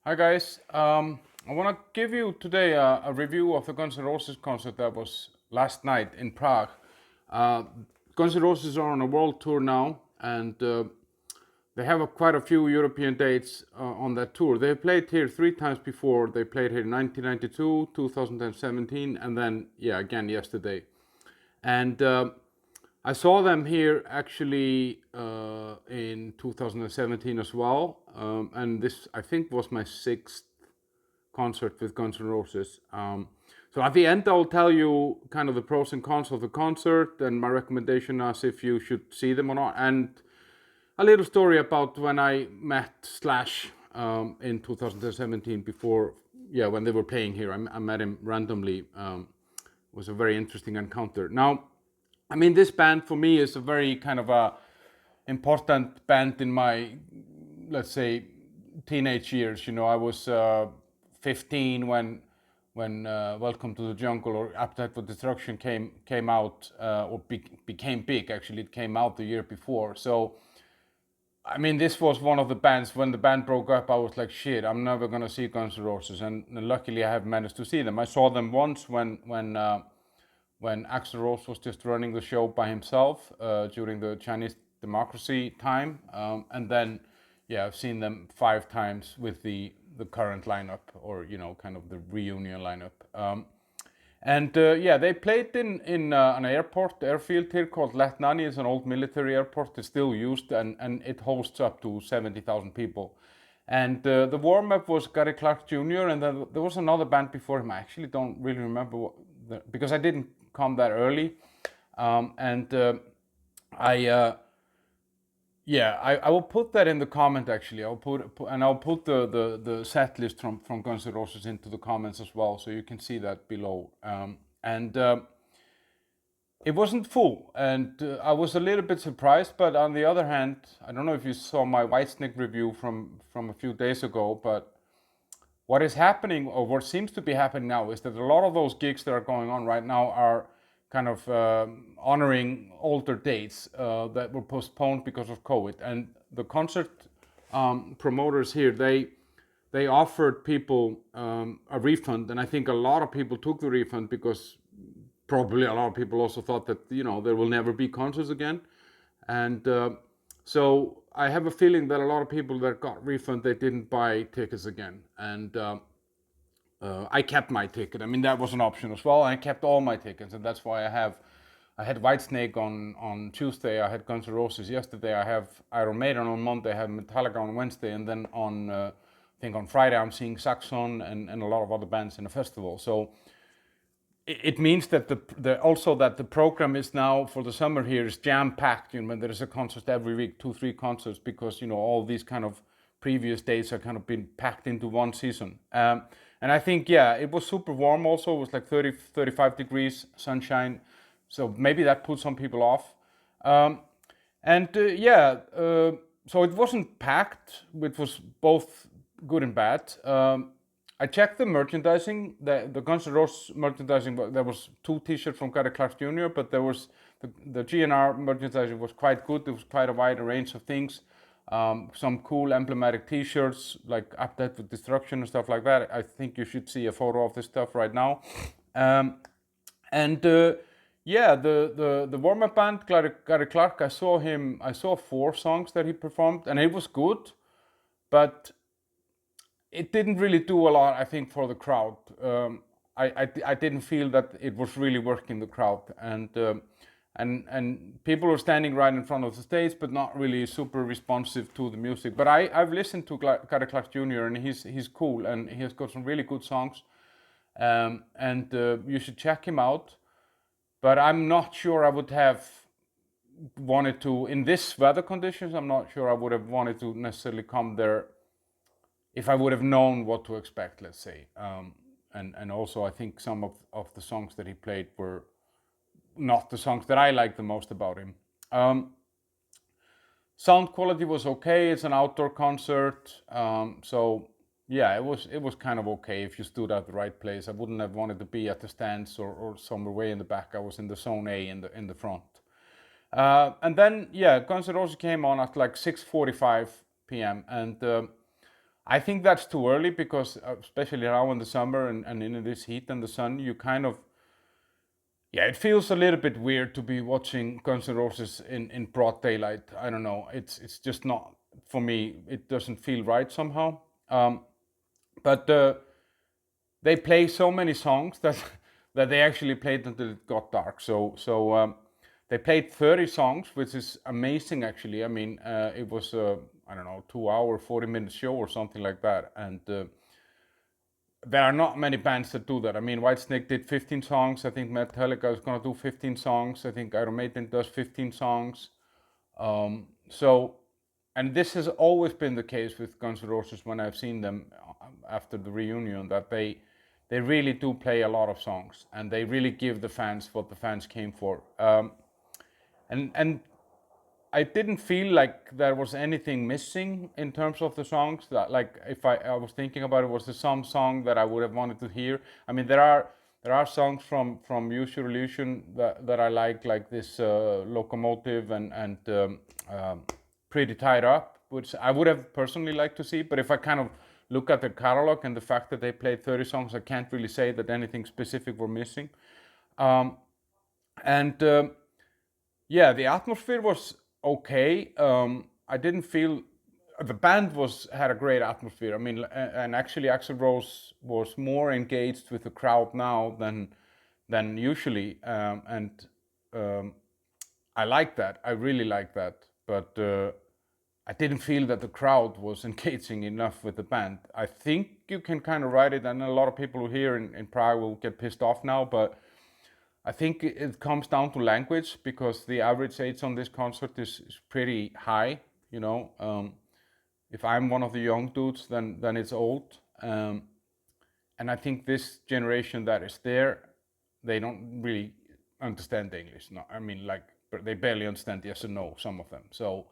Hi guys, I want to give you today a review of the Guns N' Roses concert that was last night in Prague. Uh, Guns N' Roses are on a world tour now, and they have quite a few European dates on that tour. They played here three times before. They played here in 1992, 2017, and then again yesterday. And I saw them here actually in 2017 as well, and this I think was my sixth concert with Guns N' Roses. So at the end, I'll tell you kind of the pros and cons of the concert and my recommendation as if you should see them or not, and a little story about when I met Slash in 2017 before, when they were playing here. I met him randomly. It was a very interesting encounter. Now, I mean, this band for me is a very kind of a important band in my, let's say, teenage years. You know, I was 15 when Welcome to the Jungle or Appetite for Destruction came out or became big. Actually, it came out the year before. So, I mean, this was one of the bands. When the band broke up, I was like, shit, I'm never gonna see Guns N' Roses. And luckily, I have managed to see them. I saw them once when Axl Rose was just running the show by himself during the Chinese Democracy time, and then I've seen them five times with the current lineup, or kind of the reunion lineup. They played in an airfield here called Letnani. It's an old military airport. It's still used, and it hosts up to 70,000 people. And the warm-up was Gary Clark Jr., and then there was another band before him. I actually don't really remember because I didn't come that early. I will put that in the comment actually. I'll put the set list from Guns N' Roses into the comments as well, so you can see that below. It wasn't full, and I was a little bit surprised. But on the other hand, I don't know if you saw my Whitesnake review from a few days ago, but what is happening, or what seems to be happening now, is that a lot of those gigs that are going on right now are kind of honoring older dates that were postponed because of COVID. And the concert promoters here, they offered people a refund, and I think a lot of people took the refund because probably a lot of people also thought that there will never be concerts again. And so I have a feeling that a lot of people that got refund, they didn't buy tickets again. And I kept my ticket. I mean, that was an option as well. I kept all my tickets, and that's why I had Whitesnake on Tuesday. I had Guns N' Roses yesterday. I have Iron Maiden on Monday. I have Metallica on Wednesday, and then I think on Friday I'm seeing Saxon and a lot of other bands in the festival. So it means that the program is now for the summer here is jam packed. There is a concert every week, 2-3 concerts, because all these kind of previous days are kind of been packed into one season. And I think it was super warm. Also, it was like 35 degrees, sunshine. So maybe that put some people off. So it wasn't packed, which was both good and bad. I checked the merchandising, the Guns N' Roses merchandising. There was 2 T-shirts from Gary Clark Jr., but there was the GNR merchandising was quite good. There was quite a wide range of things, some cool emblematic T-shirts like Appetite for Destruction and stuff like that. I think you should see a photo of this stuff right now. The warm-up band, Gary Clark. I saw 4 songs that he performed, and it was good, but it didn't really do a lot, I think, for the crowd. I didn't feel that it was really working the crowd, and people were standing right in front of the stage, but not really super responsive to the music. But I've listened to Gary Clark Jr., and he's cool, and he has got some really good songs, and you should check him out. But I'm not sure I would have wanted to, in this weather conditions, I'm not sure I would have wanted to necessarily come there if I would have known what to expect, let's say. And also I think some of the songs that he played were not the songs that I like the most about him. Sound quality was okay. It's an outdoor concert. It was kind of okay if you stood at the right place. I wouldn't have wanted to be at the stands or somewhere way in the back. I was in the zone A in the front. And then Guns N' Roses came on at like 6:45 p.m. and I think that's too early because especially now in the summer and in this heat and the sun, you kind of, yeah, it feels a little bit weird to be watching Guns N' Roses in broad daylight. I don't know. It's just not for me. It doesn't feel right somehow. But they play so many songs that that they actually played until it got dark. So they played 30 songs, which is amazing actually. I mean, it was I don't know, 2 hour, 40 minute show or something like that, and there are not many bands that do that. I mean, Whitesnake did 15 songs. I think Metallica is gonna do 15 songs. I think Iron Maiden does 15 songs. So, and this has always been the case with Guns N' Roses when I've seen them after the reunion, that they really do play a lot of songs and they really give the fans what the fans came for. And I didn't feel like there was anything missing in terms of the songs. That, like, if I was thinking about it, was there some song that I would have wanted to hear? I mean, there are songs from Use Your Illusion that I like this Locomotive and Pretty Tied Up, which I would have personally liked to see. But if I kind of look at the catalog and the fact that they played 30 songs, I can't really say that anything specific were missing. And yeah, the atmosphere was okay. I didn't feel the band had a great atmosphere. I mean, and actually, Axl Rose was more engaged with the crowd now than usually, and um, I like that. I really like that, but I didn't feel that the crowd was engaging enough with the band. I think you can kind of write it, and a lot of people here in Prague will get pissed off now, but I think it comes down to language because the average age on this concert is pretty high. You know, if I'm one of the young dudes, then it's old. And I think this generation that is there, they don't really understand English. No, I mean, like they barely understand yes and no. Some of them. So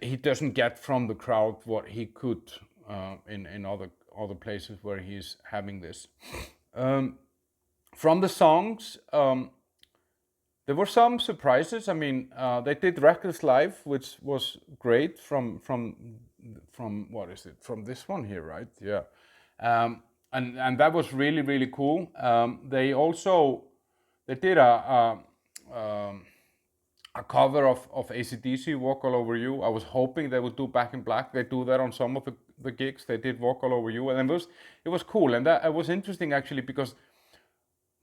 he doesn't get from the crowd what he could in other places where he's having this. From the songs, there were some surprises. I mean, they did "Reckless Life," which was great. From what is it? From this one here, right? Yeah, and that was really cool. They did a cover of AC/DC, "Walk All Over You." I was hoping they would do "Back in Black." They do that on some of the gigs. They did "Walk All Over You," and it was cool, and that it was interesting actually because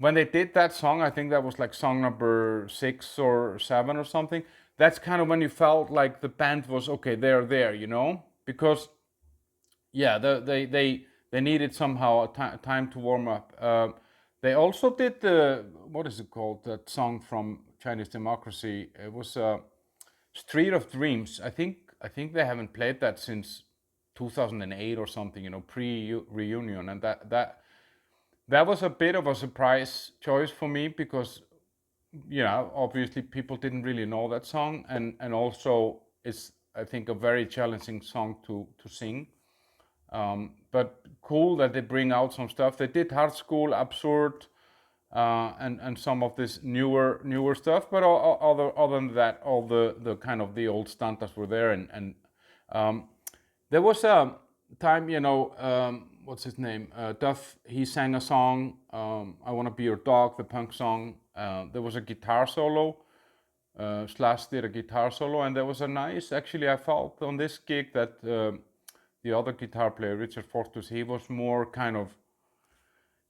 when they did that song, I think that was like song number 6 or 7 or something. That's kind of when you felt like the band was okay. They're there, you know, because yeah, they needed somehow a time to warm up. They also did the what is it called? That song from Chinese Democracy. It was Street of Dreams. I think they haven't played that since 2008 or something. You know, pre-reunion, and that was a bit of a surprise choice for me because, obviously people didn't really know that song, and also it's, I think, a very challenging song to sing. But cool that they bring out some stuff. They did Hard School, Absurd, and some of this newer stuff. But other than that, all the kind of the old standards were there, and there was a time, what's his name? Duff, he sang a song, I Wanna Be Your Dog, the punk song. There was a guitar solo. Slash did a guitar solo, and there was a nice, actually, I felt on this gig that the other guitar player, Richard Fortus, he was more kind of,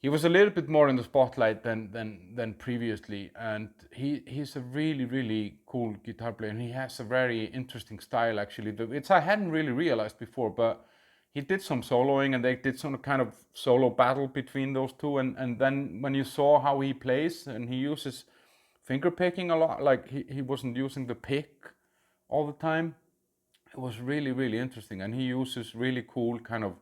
he was a little bit more in the spotlight than previously, and he's a really cool guitar player, and he has a very interesting style actually. It's I hadn't really realized before, but he did some soloing, and they did some kind of solo battle between those two, and then when you saw how he plays, and he uses finger picking a lot, like he wasn't using the pick all the time. It was really interesting, and he uses really cool kind of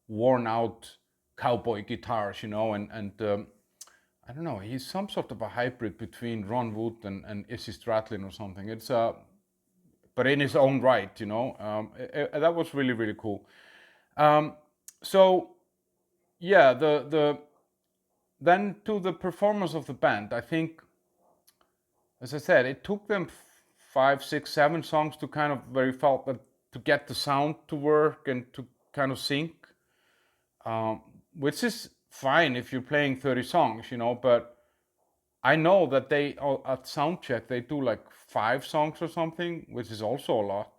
worn out cowboy guitars, and I don't know, he's some sort of a hybrid between Ron Wood and Izzy Stradlin or something. It's but in his own right, that was really cool. So yeah, the then to the performance of the band, I think, as I said, it took them 5, 6, 7 songs to kind of where you felt that to get the sound to work and to kind of sync, which is fine if you're playing 30 songs, but I know that they at soundcheck they do like 5 songs or something, which is also a lot,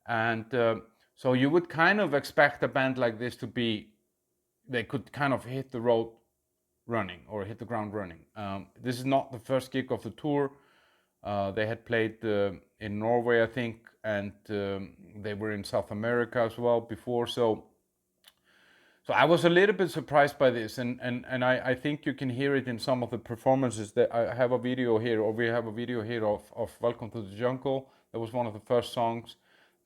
and so you would kind of expect a band like this to be, they could kind of hit the road running or hit the ground running. This is not the first gig of the tour. They had played in Norway, I think, and they were in South America as well before. So I was a little bit surprised by this, and I think you can hear it in some of the performances. That I have a video here, or we have a video here of Welcome to the Jungle. That was one of the first songs.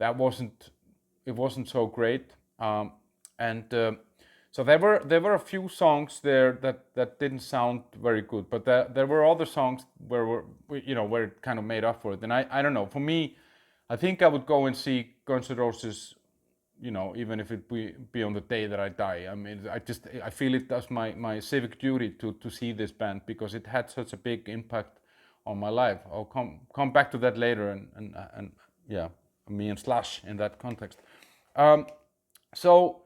It wasn't so great, and so there were a few songs there that didn't sound very good, but there were other songs where it kind of made up for it. And I don't know. For me, I think I would go and see Guns N' Roses, even if it be on the day that I die. I mean, I feel it as my civic duty to see this band because it had such a big impact on my life. I'll come back to that later, and yeah, me and Slash in that context. So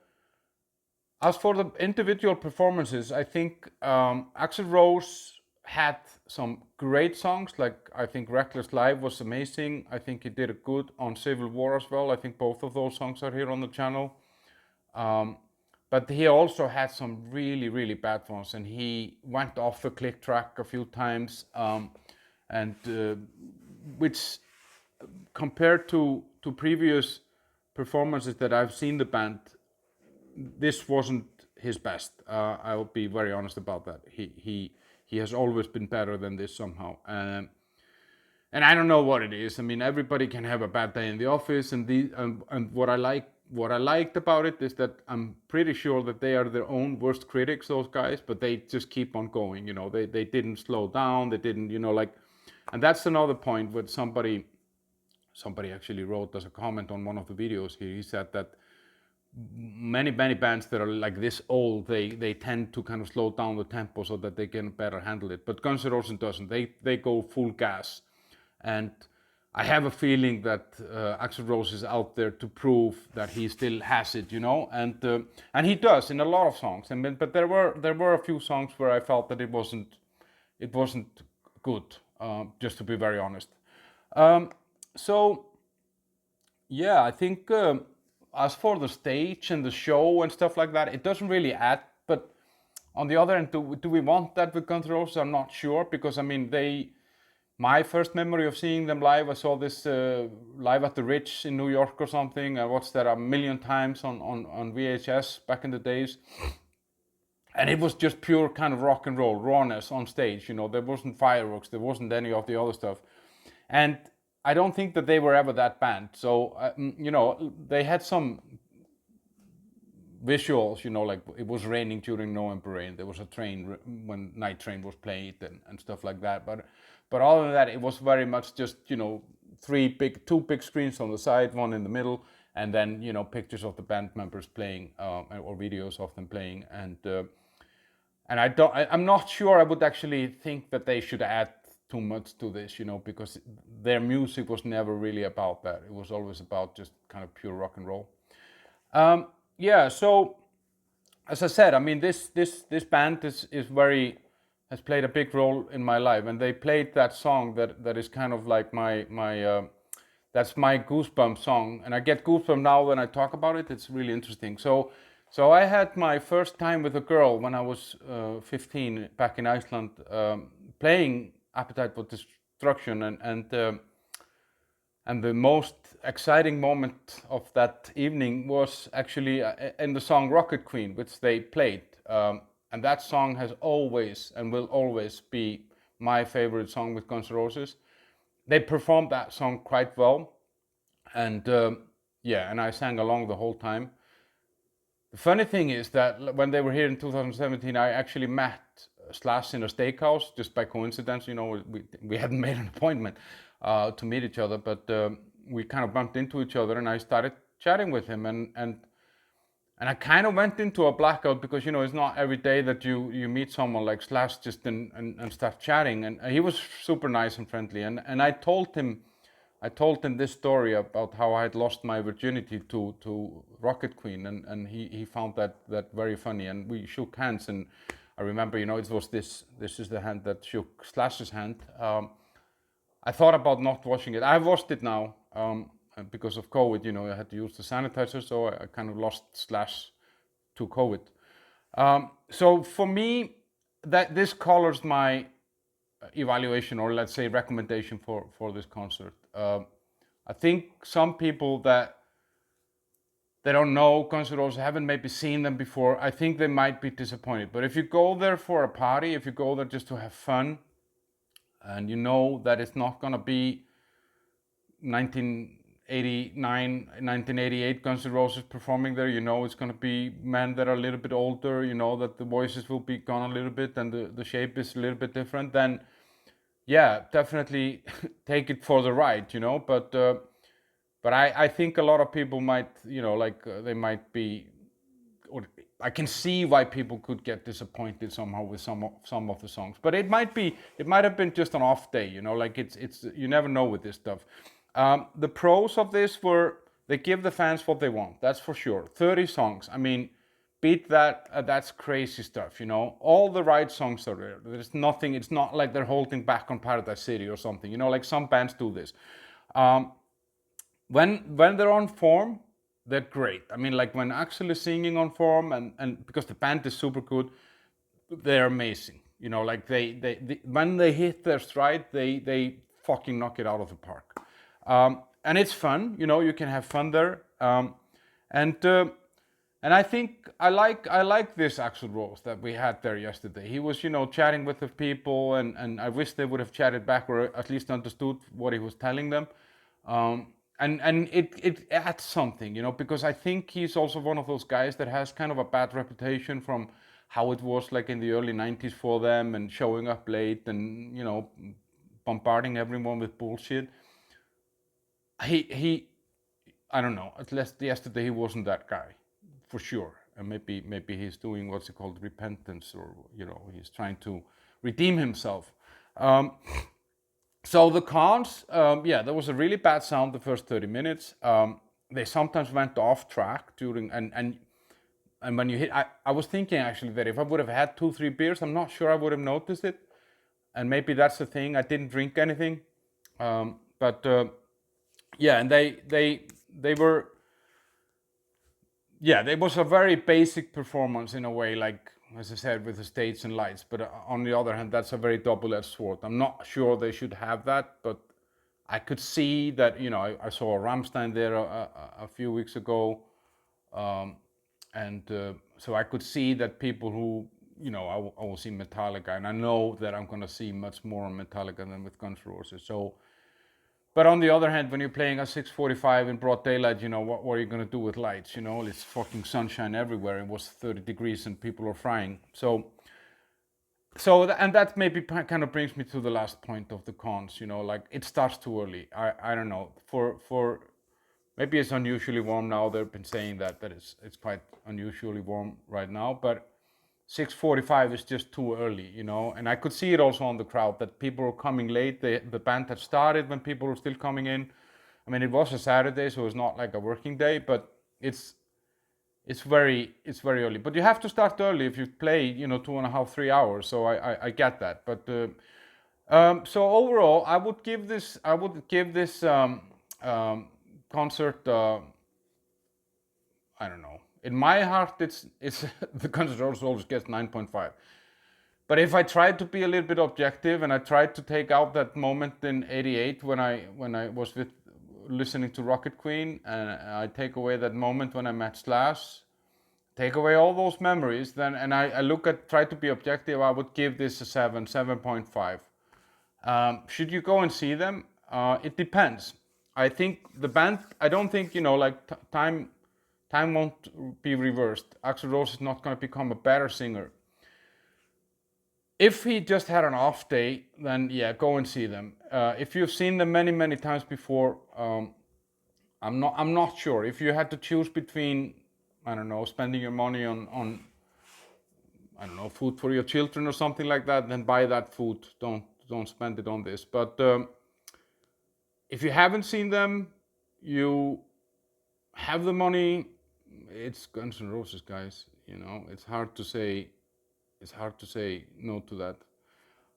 as for the individual performances, I think Axl Rose had some great songs. Like I think Reckless Live was amazing. I think he did a good on Civil War as well. I think both of those songs are here on the channel. But he also had some really, really bad ones, and he went off the click track a few times, and which compared to previous performances that I've seen the band, this wasn't his best. I will be very honest about that. He has always been better than this somehow. And I don't know what it is. I mean, everybody can have a bad day in the office, and what I liked about it is that I'm pretty sure that they are their own worst critics, those guys, but they just keep on going. They didn't slow down. They didn't, and that's another point where somebody actually wrote as a comment on one of the videos here. He said that many bands that are like this old, they tend to kind of slow down the tempo so that they can better handle it. But Guns N' Roses doesn't. They go full gas, and I have a feeling that Axl Rose is out there to prove that he still has it, and he does in a lot of songs. But there were a few songs where I felt that it wasn't good, just to be very honest. So yeah, I think. As for the stage and the show and stuff like that, it doesn't really add. But on the other end, do we want that with Guns N' Roses? I'm not sure, because I mean, my first memory of seeing them live, I saw this live at the Ritz in New York or something. I watched that a million times on VHS back in the days, and it was just pure kind of rock and roll rawness on stage. There wasn't fireworks, there wasn't any of the other stuff, and I don't think that they were ever that band. So, they had some visuals, like it was raining during November Rain. There was a train when Night Train was played and stuff like that. But other than that, it was very much just, two big screens on the side, one in the middle, and then, pictures of the band members playing, or videos of them playing. And I'm not sure I would actually think that they should add too much to this, because their music was never really about that. It was always about just kind of pure rock and roll. Yeah, so as I said, I mean, this band has played a big role in my life, and they played that song that is kind of like that's my goosebump song, and I get goosebumps now when I talk about it. It's really interesting. So I had my first time with a girl when I was 15 back in Iceland, playing Appetite for Destruction, and the most exciting moment of that evening was actually in the song Rocket Queen, which they played, and that song has always and will always be my favorite song with Guns N' Roses. They performed that song quite well, and and I sang along the whole time. The funny thing is that when they were here in 2017, I actually met Slash in a steakhouse just by coincidence. We hadn't made an appointment to meet each other, but we kind of bumped into each other, and I started chatting with him, and I kind of went into a blackout because it's not every day that you meet someone like Slash just and start chatting, and he was super nice and friendly, and I told him I told him this story about how I had lost my virginity to Rocket Queen, and he found that very funny, and we shook hands, and I remember, it was this is the hand that shook Slash's hand. I thought about not washing it. I've washed it now, because of COVID, I had to use the sanitizer, so I kind of lost Slash to COVID. So for me, that this colors my evaluation, or let's say recommendation for this concert. I think some people that they don't know Guns N' Roses, haven't maybe seen them before, I think they might be disappointed. But if you go there for a party, if you go there just to have fun, and you know that it's not gonna be 1989, 1988 Guns N' Roses performing there, it's gonna be men that are a little bit older, that the voices will be gone a little bit and the shape is a little bit different, then yeah, definitely take it for the ride, but I think a lot of people might, they might be, or I can see why people could get disappointed somehow with some of the songs. But it might have been just an off day, it's you never know with this stuff. The pros of this were they give the fans what they want, that's for sure. 30 songs, I mean, beat that, that's crazy stuff, all the right songs are there. There's nothing, it's not like they're holding back on Paradise City or something, like some bands do this. When they're on form, they're great. I mean, like when Axel is singing on form, and because the band is super good, they're amazing. Like they when they hit their stride, they fucking knock it out of the park. And it's fun, you can have fun there. And I think I like this Axl Rose that we had there yesterday. He was, chatting with the people, and I wish they would have chatted back, or at least understood what he was telling them. And it adds something, because I think he's also one of those guys that has kind of a bad reputation from how it was like in the early 90s for them, and showing up late and, bombarding everyone with bullshit. He I don't know, at least yesterday he wasn't that guy, for sure. And maybe he's doing what's it called, repentance, or, he's trying to redeem himself. So the cons, there was a really bad sound the first 30 minutes. They sometimes went off track during, and when you hit, I was thinking actually that if I would have had 2-3 beers, I'm not sure I would have noticed it. And maybe that's the thing, I didn't drink anything. But and they were, it was a very basic performance in a way, like, as I said, with the stage and lights. But on the other hand, that's a very double-edged sword. I'm not sure they should have that, but I could see that, I saw Rammstein there a few weeks ago. So I could see that people who, I will see Metallica, and I know that I'm going to see much more on Metallica than with Guns N' Roses. So, but on the other hand, when you're playing at 6:45 in broad daylight, what are you going to do with lights? It's fucking sunshine everywhere. It was 30 degrees and people are frying. And that maybe kind of brings me to the last point of the cons. Like, it starts too early. I don't know. For maybe it's unusually warm now. They've been saying that it's quite unusually warm right now, but 6:45 is just too early, and I could see it also on the crowd that people were coming late. The band had started when people were still coming in. I mean, it was a Saturday, so it's not like a working day, but it's very early. But you have to start early if you play, 2.5-3 hours. So I get that. But so overall, I would give this concert, I don't know. In my heart, it's the Guns N' Roses always gets 9.5. But if I tried to be a little bit objective, and I tried to take out that moment in '88 when I was listening to Rocket Queen, and I take away that moment when I met Slash, take away all those memories, then, and I try to be objective, I would give this a 7.5. Should you go and see them? It depends. I think the band, I don't think, time won't be reversed. Axl Rose is not going to become a better singer. If he just had an off day, then yeah, go and see them. If you've seen them many times before, I'm not sure. If you had to choose between, I don't know, spending your money on I don't know, food for your children or something like that, then buy that food. Don't spend it on this. But if you haven't seen them, you have the money. It's Guns N' Roses, guys. You know, it's hard to say. It's hard to say no to that.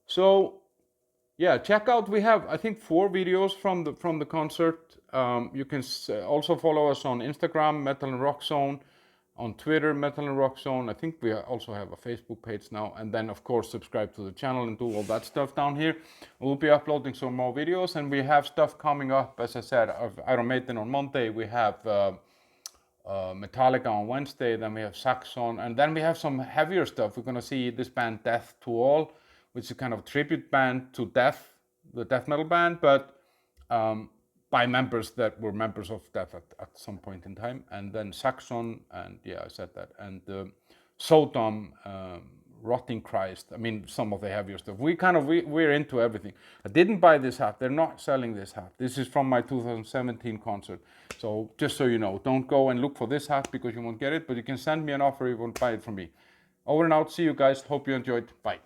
So yeah, check out. We have, I think, 4 videos from the concert. You can also follow us on Instagram, Metal and Rock Zone, on Twitter, Metal and Rock Zone. I think we also have a Facebook page now, and then of course subscribe to the channel and do all that stuff down here. We'll be uploading some more videos, and we have stuff coming up. As I said, of Iron Maiden on Monday. We have Metallica on Wednesday, then we have Saxon, and then we have some heavier stuff. We're gonna see this band Death to All, which is kind of a tribute band to Death, the death metal band, but by members that were members of Death at some point in time. And then Saxon, and yeah, I said that, and Sodom, Rotting Christ. I mean, some of the heavier stuff. We're into everything. I didn't buy this hat. They're not selling this hat. This is from my 2017 concert. So just so you know, don't go and look for this hat because you won't get it, but you can send me an offer if you won't buy it from me. Over and out. See you guys. Hope you enjoyed. Bye.